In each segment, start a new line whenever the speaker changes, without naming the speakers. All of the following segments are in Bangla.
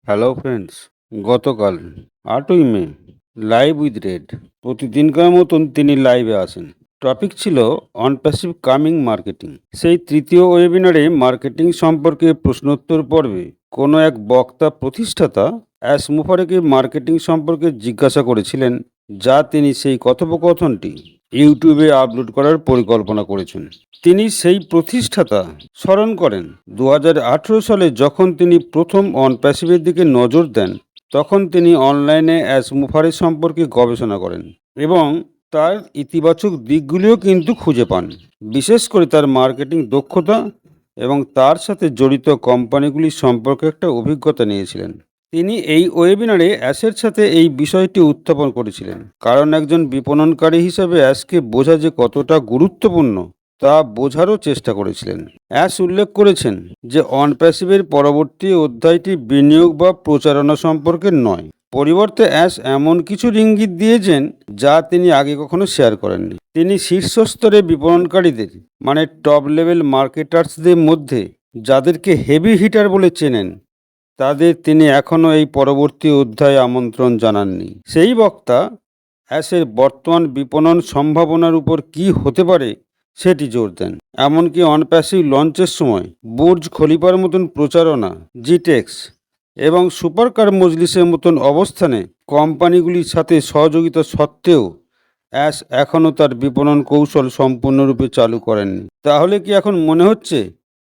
হ্যালো ফ্রেন্ডস, গতকাল ৮ই মে লাইভ উইথ রেড প্রতিদিনকার মতন তিনি লাইভে আসেন। টপিক ছিল অন প্যাসিভ কামিং মার্কেটিং। সেই তৃতীয় ওয়েবিনারে মার্কেটিং সম্পর্কে প্রশ্নোত্তর পর্বে কোনো এক বক্তা প্রতিষ্ঠাতা অ্যাশ মুফারেকে মার্কেটিং সম্পর্কে জিজ্ঞাসা করেছিলেন, যা তিনি সেই কথোপকথনটি ইউটিউবে আপলোড করার পরিকল্পনা করেছেন। তিনি সেই প্রতিষ্ঠাতা স্মরণ করেন 2018 সালে যখন তিনি প্রথম অন প্যাসিভের দিকে নজর দেন, তখন তিনি অনলাইনে অ্যাশ মুফারে সম্পর্কে গবেষণা করেন এবং তার ইতিবাচক দিকগুলিও কিন্তু খুঁজে পান, বিশেষ করে তার মার্কেটিং দক্ষতা এবং তার সাথে জড়িত কোম্পানিগুলি সম্পর্কে একটা অভিজ্ঞতা নিয়েছিলেন। তিনি এই ওয়েবিনারে অ্যাশের সাথে এই বিষয়টি উত্থাপন করেছিলেন, কারণ একজন বিপণনকারী হিসাবে অ্যাশকে বোঝা যে কতটা গুরুত্বপূর্ণ তা বোঝারও চেষ্টা করেছিলেন। অ্যাশ উল্লেখ করেছেন যে অন প্যাসিভের পরবর্তী অধ্যায়টি বিনিয়োগ বা প্রচারণা সম্পর্কে নয়। পরিবর্তে অ্যাশ এমন কিছু ইঙ্গিত দিয়েছেন যা তিনি আগে কখনো শেয়ার করেননি। তিনি শীর্ষস্তরে বিপণনকারীদের মানে টপ লেভেল মার্কেটার্সদের মধ্যে যাদেরকে হেভি হিটার বলে চেনেন, তাদের তিনি এখনও এই পরবর্তী অধ্যায়ে আমন্ত্রণ জানাননি। সেই বক্তা অ্যাশের বর্তমান বিপণন সম্ভাবনার উপর কী হতে পারে সেটি জোর দেন। এমনকি অনপ্যাসিভ লঞ্চের সময় বুর্জ খলিফার মতন প্রচারণা, জিটেক্স এবং সুপারকার মজলিসের মতন অবস্থানে কোম্পানিগুলির সাথে সহযোগিতা সত্ত্বেও অ্যাশ এখনও তার বিপণন কৌশল সম্পূর্ণরূপে চালু করেননি। তাহলে কি এখন মনে হচ্ছে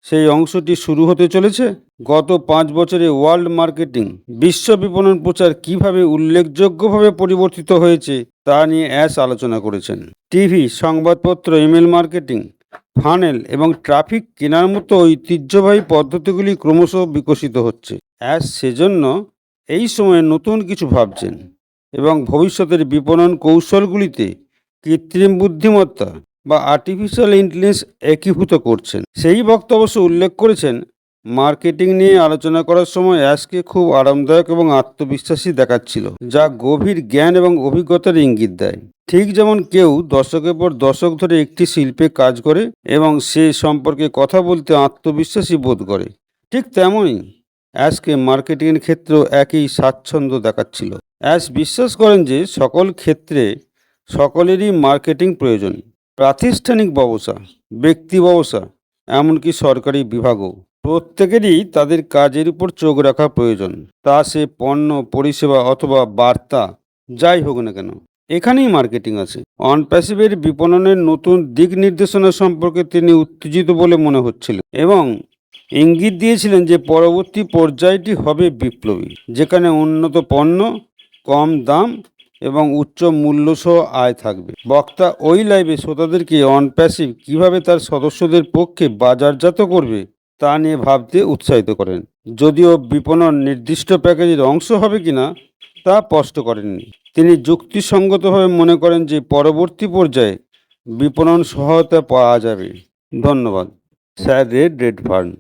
সেই অংশটি শুরু হতে চলেছে? গত 5 বছরে ওয়ার্ল্ড মার্কেটিং বিশ্ব বিপণন প্রচার কিভাবে উল্লেখযোগ্যভাবে পরিবর্তিত হয়েছে তা নিয়ে অ্যাশ আলোচনা করেছেন। টিভি, সংবাদপত্র, ইমেল মার্কেটিং, ফানেল এবং ট্রাফিক কেনার মতো ঐতিহ্যবাহী পদ্ধতিগুলি ক্রমশ বিকশিত হচ্ছে। অ্যাশ সেজন্য এই সময়ে নতুন কিছু ভাবছেন এবং ভবিষ্যতের বিপণন কৌশলগুলিতে কৃত্রিম বুদ্ধিমত্তা বা আর্টিফিশিয়াল ইন্টেলিজেন্স একীভূত করছেন। সেই বক্তা অবশ্য উল্লেখ করেছেন, মার্কেটিং নিয়ে আলোচনা করার সময় অ্যাশকে খুব আরামদায়ক এবং আত্মবিশ্বাসী দেখাচ্ছিল, যা গভীর জ্ঞান এবং অভিজ্ঞতার ইঙ্গিত দেয়। ঠিক যেমন কেউ দশকের পর দশক ধরে একটি শিল্পে কাজ করে এবং সে সম্পর্কে কথা বলতে আত্মবিশ্বাসী বোধ করে, ঠিক তেমনই অ্যাশকে মার্কেটিংয়ের ক্ষেত্রেও একই স্বাচ্ছন্দ্য দেখাচ্ছিল। অ্যাশ বিশ্বাস করেন যে সকল ক্ষেত্রে সকলেরই মার্কেটিং প্রয়োজন। প্রাতিষ্ঠানিক ব্যবসা, ব্যক্তি ব্যবসা, এমনকি সরকারি বিভাগও প্রত্যেকেরই তাদের কাজের উপর চোখ রাখা প্রয়োজন, তা সে পণ্য, পরিষেবা অথবা বার্তা যাই হোক না কেন। এখানেই মার্কেটিং আছে। অন প্যাসিভের বিপণনের নতুন দিক নির্দেশনা সম্পর্কে তিনি উত্তেজিত বলে মনে হচ্ছিল এবং ইঙ্গিত দিয়েছিলেন যে পরবর্তী পর্যায়টি হবে বিপ্লবী, যেখানে উন্নত পণ্য, কম দাম এবং উচ্চ মূল্যসহ আয় থাকবে। বক্তা ওই লাইভে শ্রোতাদেরকে অন প্যাসিভ কীভাবে তার সদস্যদের পক্ষে বাজারজাত করবে তা নিয়ে ভাবতে উৎসাহিত করেন, যদিও বিপণন নির্দিষ্ট প্যাকেজের অংশ হবে কিনা তা স্পষ্ট করেননি। তিনি যুক্তিসঙ্গতভাবে মনে করেন যে পরবর্তী পর্যায়ে বিপণন সহায়তা পাওয়া যাবে। ধন্যবাদ। Sir red fern.